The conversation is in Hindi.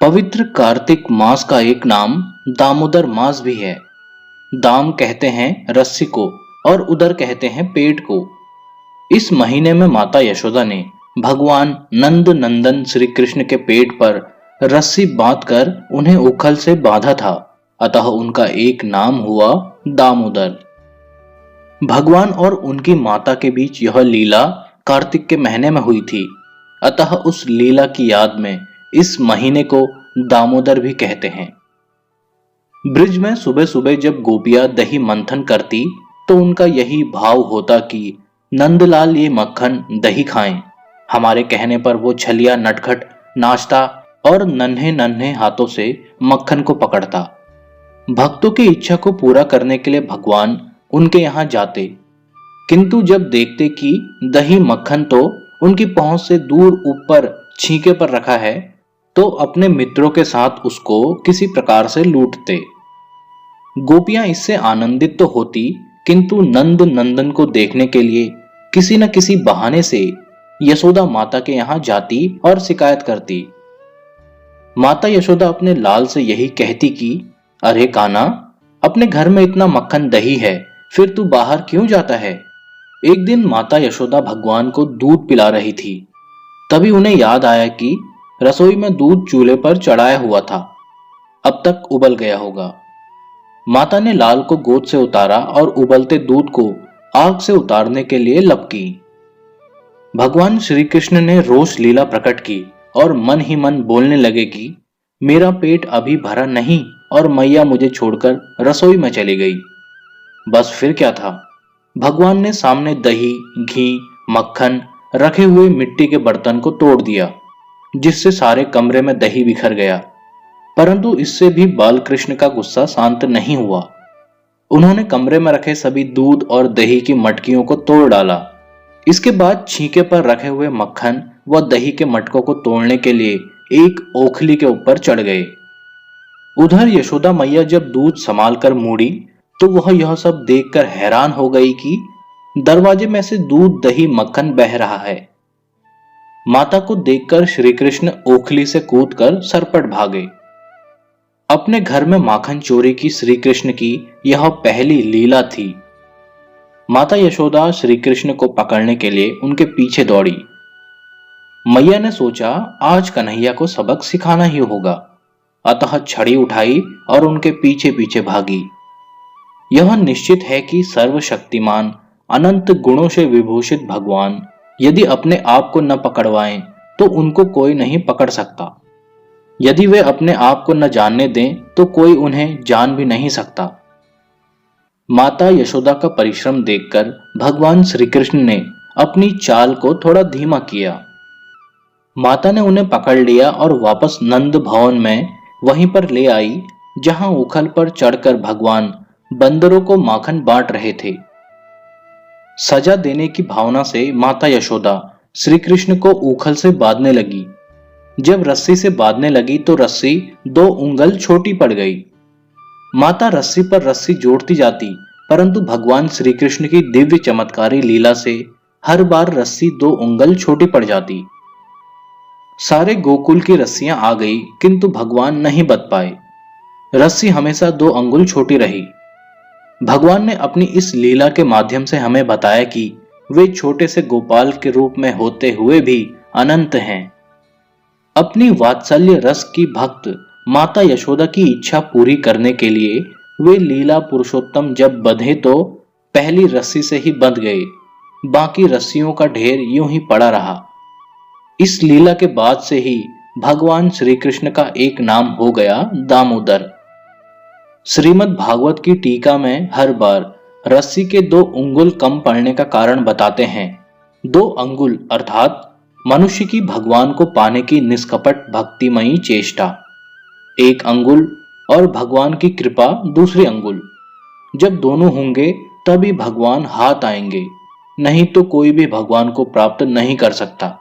पवित्र कार्तिक मास का एक नाम दामोदर मास भी है। दाम कहते हैं रस्सी को और उदर कहते हैं पेट को। इस महीने में माता यशोदा ने भगवान नंद नंदन श्री कृष्ण के पेट पर रस्सी बांधकर उन्हें उखल से बांधा था, अतः उनका एक नाम हुआ दामोदर। भगवान और उनकी माता के बीच यह लीला कार्तिक के महीने में हुई थी, अतः उस लीला की याद में इस महीने को दामोदर भी कहते हैं। ब्रिज में सुबह सुबह जब गोपियां दही मंथन करती तो उनका यही भाव होता कि नंदलाल ये मक्खन दही खाएं। हमारे कहने पर वो छलिया नटखट नाचता और नन्हे नन्हे हाथों से मक्खन को पकड़ता। भक्तों की इच्छा को पूरा करने के लिए भगवान उनके यहाँ जाते, किंतु जब देखते कि दही मक्खन तो उनकी पहुंच से दूर ऊपर छींके पर रखा है, तो अपने मित्रों के साथ उसको किसी प्रकार से लूटते। गोपियां इससे आनंदित तो होती, किंतु नंद नंदन को देखने के लिए किसी न किसी बहाने से यशोदा माता के यहाँ जाती और शिकायत करती। माता यशोदा अपने लाल से यही कहती कि अरे काना, अपने घर में इतना मक्खन दही है, फिर तू बाहर क्यों जाता है। एक दिन माता यशोदा भगवान को दूध पिला रही थी, तभी उन्हें याद आया कि रसोई में दूध चूल्हे पर चढ़ाया हुआ था, अब तक उबल गया होगा। माता ने लाल को गोद से उतारा और उबलते दूध को आग से उतारने के लिए लपकी। भगवान श्री कृष्ण ने रोष लीला प्रकट की और मन ही मन बोलने लगे कि मेरा पेट अभी भरा नहीं और मैया मुझे छोड़कर रसोई में चली गई। बस फिर क्या था, भगवान ने सामने दही, घी, मक्खन रखे हुए मिट्टी के बर्तन को तोड़ दिया, जिससे सारे कमरे में दही बिखर गया। परंतु इससे भी बालकृष्ण का गुस्सा शांत नहीं हुआ। उन्होंने कमरे में रखे सभी दूध और दही की मटकियों को तोड़ डाला। इसके बाद छींके पर रखे हुए मक्खन व दही के मटकों को तोड़ने के लिए एक ओखली के ऊपर चढ़ गए। उधर यशोदा मैया जब दूध संभाल कर मुड़ी तो वह यह सब देखकर हैरान हो गई कि दरवाजे में से दूध, दही, मक्खन बह रहा है। माता को देखकर श्री कृष्ण ओखली से कूदकर सरपट भागे। अपने घर में माखन चोरी की श्री कृष्ण की यह पहली लीला थी। माता यशोदा श्री कृष्ण को पकड़ने के लिए उनके पीछे दौड़ी। मैया ने सोचा आज कन्हैया को सबक सिखाना ही होगा, अतः छड़ी उठाई और उनके पीछे पीछे भागी। यह निश्चित है कि सर्वशक्तिमान अनंत गुणों से विभूषित भगवान यदि अपने आप को न पकड़वाएं तो उनको कोई नहीं पकड़ सकता। यदि वे अपने आप को न जानने दें तो कोई उन्हें जान भी नहीं सकता। माता यशोदा का परिश्रम देखकर भगवान श्री कृष्ण ने अपनी चाल को थोड़ा धीमा किया। माता ने उन्हें पकड़ लिया और वापस नंद भवन में वहीं पर ले आई, जहां उखल पर चढ़कर भगवान बंदरों को माखन बांट रहे थे। सजा देने की भावना से माता यशोदा श्री कृष्ण को उखल से बांधने लगी। जब रस्सी से बांधने लगी तो रस्सी 2 उंगल छोटी पड़ गई। माता रस्सी पर रस्सी जोड़ती जाती, परंतु भगवान श्री कृष्ण की दिव्य चमत्कारी लीला से हर बार रस्सी 2 उंगल छोटी पड़ जाती। सारे गोकुल की रस्सियां आ गई, किंतु भगवान नहीं बच पाए। रस्सी हमेशा 2 अंगुल छोटी रही। भगवान ने अपनी इस लीला के माध्यम से हमें बताया कि वे छोटे से गोपाल के रूप में होते हुए भी अनंत हैं। अपनी वात्सल्य रस की भक्त माता यशोदा की इच्छा पूरी करने के लिए वे लीला पुरुषोत्तम जब बंधे तो पहली रस्सी से ही बंध गए, बाकी रस्सियों का ढेर यूं ही पड़ा रहा। इस लीला के बाद से ही भगवान श्री कृष्ण का एक नाम हो गया दामोदर। श्रीमद् भागवत की टीका में हर बार रस्सी के 2 अंगुल कम पड़ने का कारण बताते हैं। 2 अंगुल अर्थात मनुष्य की भगवान को पाने की निष्कपट भक्तिमयी चेष्टा, 1 अंगुल, और भगवान की कृपा 2 अंगुल। जब दोनों होंगे तभी भगवान हाथ आएंगे, नहीं तो कोई भी भगवान को प्राप्त नहीं कर सकता।